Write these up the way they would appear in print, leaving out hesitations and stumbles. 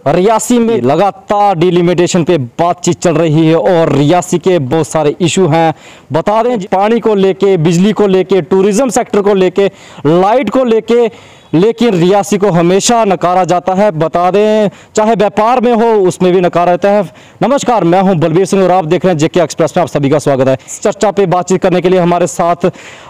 रियासी में लगातार डिलिमिटेशन पे बातचीत चल रही है और रियासी के बहुत सारे इशू हैं। बता दें पानी को लेके, बिजली को लेके, टूरिज्म सेक्टर को लेके, लाइट को लेके, लेकिन रियासी को हमेशा नकारा जाता है। बता दें चाहे व्यापार में हो उसमें भी नकारा रहता है। नमस्कार, मैं हूं बलबीर सिंह और आप देख रहे हैं जेके एक्सप्रेस में आप सभी का स्वागत है। चर्चा पे बातचीत करने के लिए हमारे साथ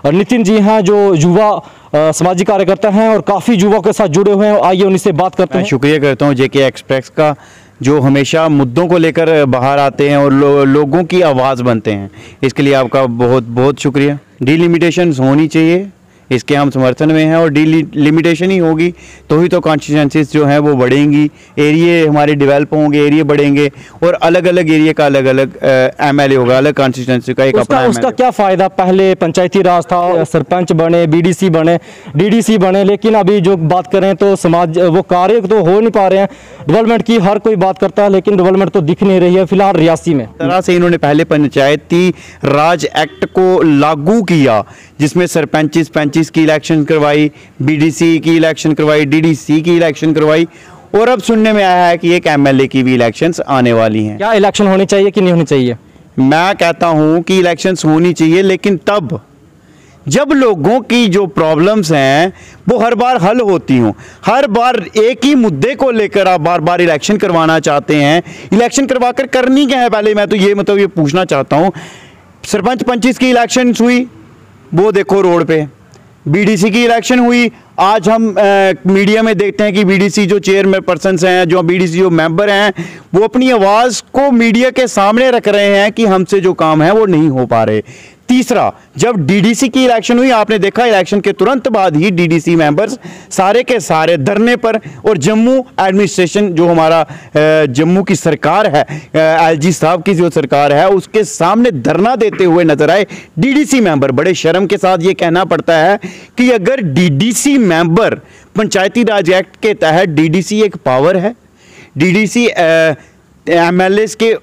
नितिन जी हैं जो युवा सामाजिक कार्यकर्ता हैं और काफ़ी युवाओं के साथ जुड़े हुए हैं। आइए उन्हीं से बात करते हैं। शुक्रिया करता हूं जेके एक्सप्रेस का जो हमेशा मुद्दों को लेकर बाहर आते हैं और लोगों की आवाज़ बनते हैं। इसके लिए आपका बहुत बहुत शुक्रिया। डिलिमिटेशन होनी चाहिए, इसके हम समर्थन में हैं और डिलिमिटेशन ही होगी तो ही तो कॉन्स्टिट्यूंसीज जो हैं वो बढ़ेंगी, एरिए हमारे डेवलप होंगे, एरिए बढ़ेंगे और अलग अलग एरिए का अलग अलग एमएलए होगा, अलग कॉन्स्टिट्यूंसी का एक अपना उसका क्या फ़ायदा। पहले पंचायती राज था, सरपंच बने, बीडीसी बने, डीडीसी बने, लेकिन अभी जो बात करें तो समाज वो कार्य तो हो नहीं पा रहे हैं। डेवलपमेंट की हर कोई बात करता है लेकिन डेवलपमेंट तो दिख नहीं रही है फिलहाल रियासी में। तरह से इन्होंने पहले पंचायती राज एक्ट को लागू किया जिसमें सरपंच की इलेक्शन करवाई, बीडीसी की इलेक्शन करवाई, डीडीसी की इलेक्शन करवाई और अब सुनने में आया है कि एक एमएलए की भी इलेक्शंस आने वाली हैं। क्या इलेक्शन होनी चाहिए कि नहीं होनी चाहिए? मैं कहता हूं कि इलेक्शंस होनी चाहिए, लेकिन तब जब लोगों की जो प्रॉब्लम्स हैं वो हर बार हल होती हों। हर बार एक ही मुद्दे को लेकर आप बार बार इलेक्शन करवाना चाहते हैं। इलेक्शन करवाकर करनी क्या है? पहले मैं तो ये पूछना चाहता हूं। सरपंच पंचिस की इलेक्शन हुई, वो देखो रोड पे। बीडीसी की इलेक्शन हुई, आज हम मीडिया में देखते हैं कि बीडीसी जो चेयरमैन पर्सन हैं, जो बीडीसी जो मेंबर हैं, वो अपनी आवाज़ को मीडिया के सामने रख रहे हैं कि हमसे जो काम है वो नहीं हो पा रहे। तीसरा, जब डीडीसी की इलेक्शन हुई आपने देखा इलेक्शन के तुरंत बाद ही डीडीसी मेंबर्स सारे के सारे धरने पर और जम्मू एडमिनिस्ट्रेशन जो हमारा जम्मू की सरकार है, एलजी साहब की जो सरकार है, उसके सामने धरना देते हुए नजर आए डीडीसी मेंबर। बड़े शर्म के साथ ये कहना पड़ता है कि अगर डीडीसी मेंबर पंचायती राज एक्ट के तहत डीडीसी एक पावर है, डीडीसी एमएलए के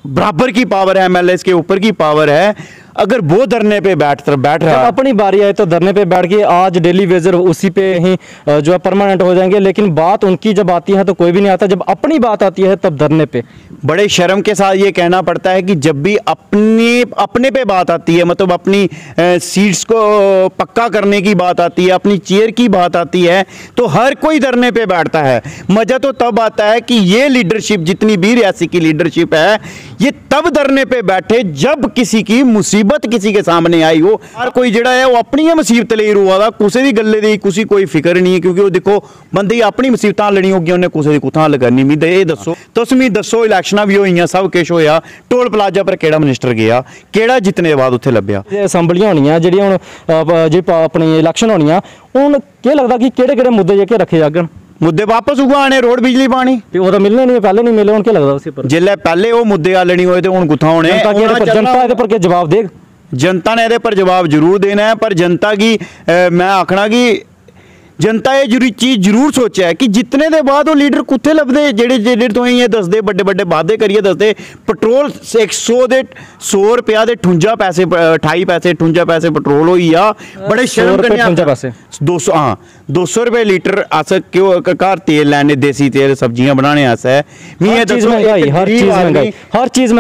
बराबर की पावर है, एमएलए के ऊपर की पावर है, अगर वो धरने पे बैठ रहा है, अपनी बारी आए तो धरने पे बैठ के आज डेली वेजर उसी पे ही जो है परमानेंट हो जाएंगे। लेकिन बात उनकी जब आती है तो कोई भी नहीं आता, जब अपनी बात आती है तब धरने पे। बड़े शर्म के साथ ये कहना पड़ता है कि जब भी अपने पे बात आती है, मतलब अपनी सीट्स को पक्का करने की बात आती है, अपनी चेयर की बात आती है, तो हर कोई धरने पे बैठता है। मजा तो तब आता है कि ये लीडरशिप जितनी भी रियासी की लीडरशिप है ये तब धरने पे बैठे जब किसी की मुसीबत किसी के सामने आई हो। हर कोई जड़ा है वो अपनी मुसीबत ले रुआ दा, कुछ भी गले दी कुछ कोई फिक्र नहीं है, क्योंकि वो देखो बंदे अपनी मुसीबत लड़ी होगी, उन्हें कुछ की कुछ हल करनी। मी ये दसो तुम दसो, इलेक्शन भी हुई, सब कुछ होया, टोल प्लाजा पर केड़ा मिनिस्टर गया, केड़ा जितने बाद उत्थे लभ्या। असैंबलियां होनियां जेहड़ियां हुण जे अपनी इलेक्शन होनियां, हुण क्या लगदा कि केड़े-केड़े मुद्दे जेके रखे जागन? मुद्दे वापस उगा आने, रोड बिजली पानी तो मिलने नहीं, पहले नहीं मिले, उनके लगता उसी पर जिले पहले वो मुद्दे हल नहीं हुए तो हुण कुत्थां होने? जनता इहदे पर जवाब दे, जनता ने इहदे पर जवाब जरूर देना है। पर जनता की मैं आखना कि जनता ये जरूरी चीज़ जरूर सोचा है कि जितने दे बाद वो लीडर कुत्थे लभदे जेड़े तो ये दसदे बड़े बड़े वादे करिए दसदे। पेट्रोल 100 रुपया दे 58 पैसे 28 पैसे 58 पैसे पेट्रोल होई आ। बड़े शर्म करने 200 हाँ 200 रुपये लीटर अस क्यों घर तेल लैने, देसी तेल सब्जियां बनाने आस्तै। हर चीज़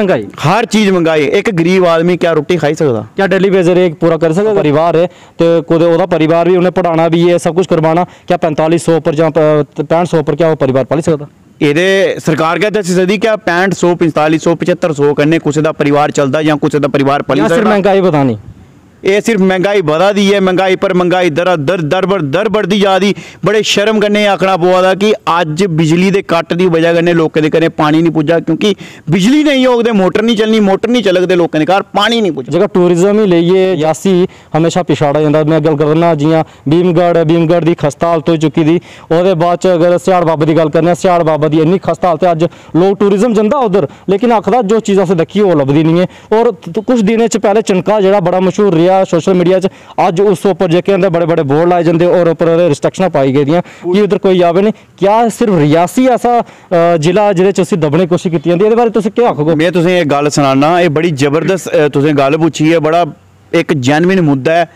महंगाई। एक गरीब आदमी क्या रोटी खाई सकता? क्या डेली वेजर एक पूरा कर सकता? परिवार है तो ओदा परिवार भी उन्हें पढ़ाना भी है, सब कुछ करवाना। क्या 4500 पर या 6500 पर क्या वो परिवार पाल सकता? ये सरकार क्या दस सदी क्या 6500 4500 7500 करने कुछ दा परिवार चलता या कुछ दा परिवार पाल सकता? सिर्फ महंगाई बतानी, ये सिर्फ महंगाई बढ़ा दी है, महंगाई पर महंगाई दर बढ़ती जा रही। बड़े शर्म करने आखना पवा दा कि अज बिजली के कट की वजह कन्नै लोगों के घरें पानी नहीं पुज्जा, क्योंकि बिजली नहीं होग मोटर नहीं चलनी, मोटर नहीं चलग तो लोगों के घर पानी नहीं पुज्जा। जगह टूरिज्म ही लीए रियासी हमेशा पिछाड़ा जाता। मैं गल करना जियां भीमगढ़ की खस्ता हालत हो चुकी थी, वो बाद अगर सियाड़ बाबा की गल करने, सियाड़ बाबा की इन्नी खस्ता हालत है, अज लोग टूरिज्म जाता उधर, लेकिन आखदा जो चीज़ असें देखी वो लभदी नहीं है। और कुछ दिन पहले चनका जो बड़ा मशहूर रहा सोशल मीडिया अज उस उपर जेके बड़े बड़े बोर्ड लाए जाते और उपर रिस्ट्रिक्शनां पाई गई कि उधर कोई आवे नहीं। क्या सिर्फ रियासी ऐसा जिला जिहदे दबने की कोशिश की जाती है? बारे तुसीं क्या आखोगे? मैं तुसें एक गल सुनाना, ये बड़ी जबरदस्त तुसें गल पुछी है, बड़ा एक जेन्युइन मुद्दा है।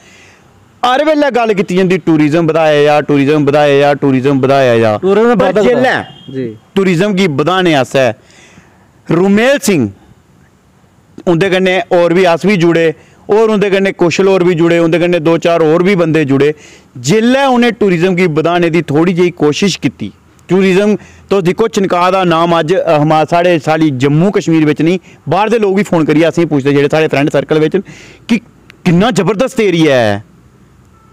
हर वेले गल की जाती टूरिज्म बढ़ाया जा, टूरिज्म बढ़ाया जा, टूरिज्म बढ़ाया जा। पर जिल्लै टूरिज्म गी बधाने आस्तै रुमेल सिंह उंदे कन्नै और भी अस भी जुड़े और उंदे कन्नै कौशल होर भी जुड़े, उंदे कन्नै 2-4 होर भी बंदे जुड़े, जिल्लै उन्हें टूरिज्म गी बधाने दी थोड़ी जेही कोशिश की। टूरिज्म तो दिक्खो चनकाह दा नाम अज साढ़े जम्मू कश्मीर बिच नहीं, बाहर दे लोग भी फोन करियै असें पुछदे जेह्ड़े साढ़े फ्रेंड सर्कल बिच कि किन्ना जबरदस्त एरिया है।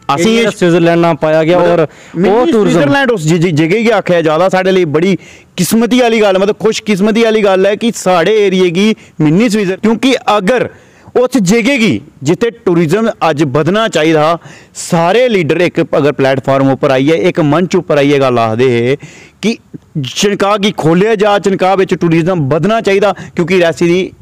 असें स्विट्जरलैंड नाम पाया गया और स्विट्जरलैंड उस जगह गी आखेआ जादा साढ़े लिए बड़ी किस्मती वाली गल, मतलब खुशकिस्मती वाली गल है कि साढ़े एरिए गी मिनी स्विट्जर, क्योंकि अगर उस जगह गी जिथे टूरिज्म अज बधना चाहिए, सारे लीडर एक अगर प्लेटफॉर्म उपर आइए एक मंच उपर आइए गल आखदे हे कि चनकाह गी खोलिया जा, चनकाह विच टूरिज्म बधना चाहिए क्योंकि रियासी दी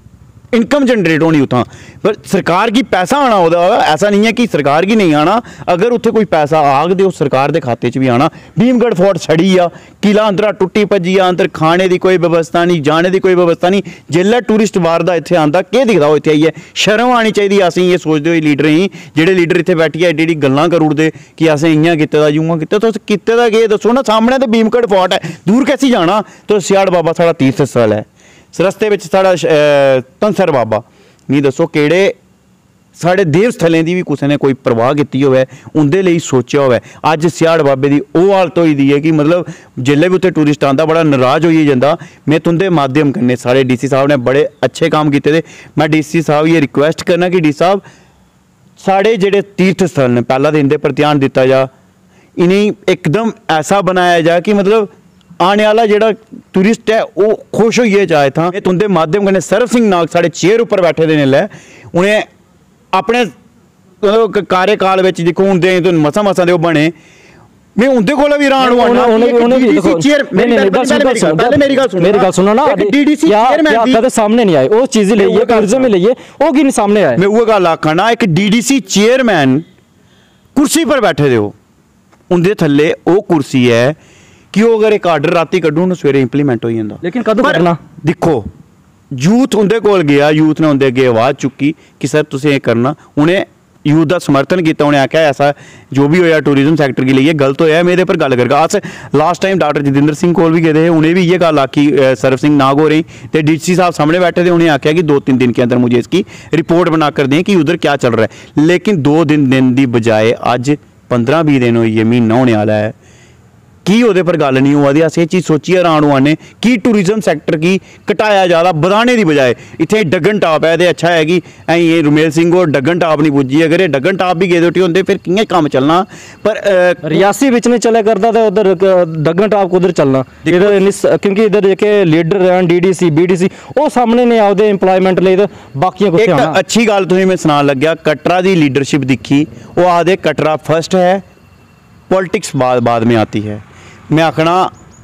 इनकम जनरेट होनी उतना। पर सरकार की पैसा आना होगा, ऐसा नहीं है कि सरकार की नहीं आना, अगर उत्थे कोई पैसा आग दे सरकार के खाते च भी आना। भीमगढ़ फोर्ट सड़ी आ, किला अंदर टुट्टी भज्जी आ, अंदर खाने की कोई व्यवस्था नहीं, जाने की कोई व्यवस्था नहीं। जिल्लै टूरिस्ट बाहर दा इत्थे आंदा केह् दिखदा ओह् इत्थे आइयै? शर्म आनी चाहिए। असें ये सोचते होई लीडर ही जेह्ड़े लीडर इत्थे बैठियै एड्डी एड्डी गल्लां करी ओड़दे कि असें इ'यां कीते दा यूं कीते, तुस कीते दा केह् दस्सो ना। सामने ते भीमगढ़ फोर्ट है, दूर कैसी जाना? तो सियाढ़ बाबा साढ़ा तीर्थ स्थल है, रस्ते में साढ़ा धनसर बाबा, मिगी दस्सो केड़े साढ़े देव स्थलें की भी किसी ने कोई परवाह की होवे, उंदे लिए सोचा होवे। अज सियाढ़ बाबे की वो हालत होई दी है कि मतलब जिल्लै भी उत्थे टूरिस्ट आंदा बड़ा नाराज होई जंदा। मैं तुंदे माध्यम कन्नै साढ़े डीसी साहब ने बड़े अच्छे काम किए थे, मैं डीसी साहब ये रिक्वेस्ट करना कि डी साहब साढ़े जेड़े तीर्थ स्थल ने पहला तो इनके पर ध्यान दिता जा, इन्हें एकदम ऐसा बनाया जाए कि मतलब आने वाला जो टूरिस्ट है वो खुश होइए जाए। था तुंदे माध्यम कन्नै सरव सिंह नाग साढ़े चेयर उपर बैठे दे ने, उन्हें अपने कार्यकाल में देखो उनके तो मसा मसा दे बने, मैं उनके कोल भी हैरान हुआ। सामने नहीं आए वो चीज़ लेइए टूरिज्म लेइए वो कि नहीं सामने आए। मैं वो गल आखा ना, एक डीडीसी चेयरमैन कुर्सी पर बैठे दे, उनके थल्ले वो कुर्सी है कि वो अगर एक आर्डर राती कड्ढो सवेरे इंप्लीमेंट हो जाता। लेकिन कदों करना देखो यूथ उनके कोल गया, यूथ ने उनके अगे आवाज़ चुकी कि सर तुसें ये करना, उन्हें यूथ का समर्थन किया, उन्हें आख्या ऐसा जो भी होया टूरिज्म सैक्टर के लिए गलत होया, मेरे पर गल करगा। अस last time doctor Jitendra Singh कोल भी गए थे, उन्हें भी ये गल आखी सरव सिंह नाग हो रही, तो डीसी साहब सामने बैठे थे, उन्हें आख्या कि 2-3 दिन के अंदर मुझे इसकी रिपोर्ट बना कर दें कि उधर क्या चल रहा है। लेकिन 2 दिन की बजाय अज 15-20 दिन हुई है, महीना होने वाला है, की उहदे पर गल नहीं हुआ दी। अस ये चीज़ सोचिए हैरान हुआ ने कि टूरिज्म सैक्टर की घटाया ज़्यादा बढ़ाने की बजाय इतने डगन टाप है, तो अच्छा है कि ये रुमेल सिंह और डगन टाप नहीं पुजी, अगर ये डगन टाप भी गेदे उठी होंगे फिर कि'यां काम चलना। पर रियासी बिच नहीं चले करता तो उधर डगन टाप को उधर चलना, क्योंकि इधर जेके लीडर हैं डीडीसी बीडीसी वो सामने नहीं आते एम्प्लॉयमेंट ले, तो बाकी कुछ अच्छी गल तुसीं मैं सुनान लग्या। कटरा की लीडरशिप दिखी, वो आखदे कटरा फर्स्ट है, पॉलिटिक्स बाद में आती है। मैं आखना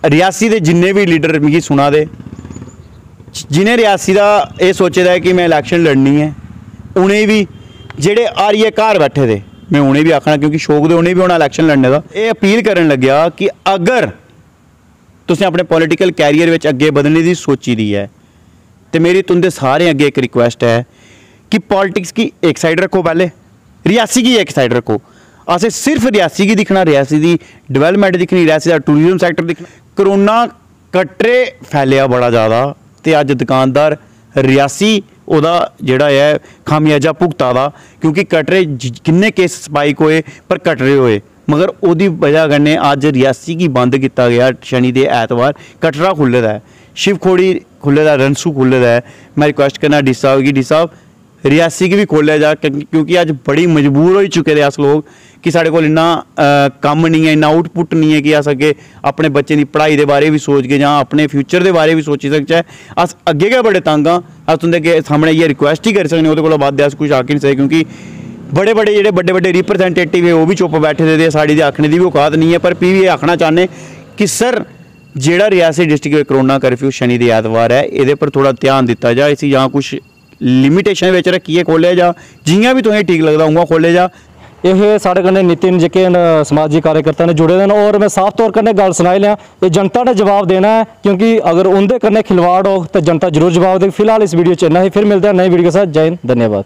रियासी के जिन्ने भी लीडर मिगी सुना दे, जिन्हें रियासी का ये सोचे दा है कि मैं इलैक्शन लड़नी है, उन्हें भी जेड़े आरिए घर बैठे थे मैं उन्हें भी आखना, क्योंकि शौक दे उन्हें भी होना इलैक्शन लड़ने का। ये अपील करन लग्या कि अगर तुसें अपने पॉलिटिकल कैरियर में अगे बधने की सोची दी है, तो मेरी तुंदे सारे अगे एक रिक्वेस्ट है कि पॉलिटिक्स की एक साइड रखो, पहले रियासी की एक साइड रखो। असें सिर्फ रियासी की दिखना, रियासी की डिवेलपमेंट दिखनी, रियासी का टूरिज्म सैक्टर दिखना। करोना कटरे फैलिया बड़ा ज़्यादा, तो अज दुकानदार रियासी ओदा जेड़ा है खामियाजा भुगता दा, क्योंकि कटरे किन्ने केस स्पाइक होए पर कटरे होए, मगर ओदी वजह कन्नै अज रियासी की बंद किया गया। शनि दे ऐतवार कटरा खुल्ले दा है, शिवखोड़ी खुल्ले दा, रनसू खुल्ले दा है। मैं रिक्वेस्ट करना डी साहब की, डी साहब रियासी की भी खोलिया जा, क्योंकि अज बड़ी मजबूर हो चुके थे अस लोग कि साढ़े कोल इन्ना कम नहीं है, इन्ना आउटपुट नहीं है कि अस अगे अपने बच्चे की पढ़ाई के बारे भी सोच के जां अपने फ्यूचर के बारे भी सोची सकचै। अस अगे गै बड़े तंग हाँ, अस तुंदे सामने ये रिक्वेस्ट ही करी सकने, ओहदे कोला बद्ध अस कुछ आखी नहीं सकते, क्योंकि बड़े बड़े जेह्ड़े बड़े बड़े रिप्रजेंटेटिव है वो भी चुप बैठे दे, साड़ी दे आखने की भी औकात नहीं है। पर भी ये आखना चाहते कि सर जेड़ा रियासी डिस्ट्रिक्ट में करोना कर्फ्यू शनि दे ऐतवार है, ये पर थोड़ा ध्यान दिता जाए, इसी जां कुछ लिमिटेशन में रखिए खोलिया जा, जियां भी तुम्हें ठीक लगता उंगा खोलिया जा। ये साढ़े कन्नै नितिन जेके समाजी कार्यकर्ता ने जुड़े हैं, और मैं साफ तौर कन्नै गल सुनाई लिया, ये जनता ने जवाब देना है, क्योंकि अगर उनके कन्नै खिलवाड़ हो तो जनता जरूर जवाब देगी। फिलहाल इस वीडियो च इन्ना ही, फिर मिलता है नई वीडियो के साथ। जय हिंद, धन्यवाद।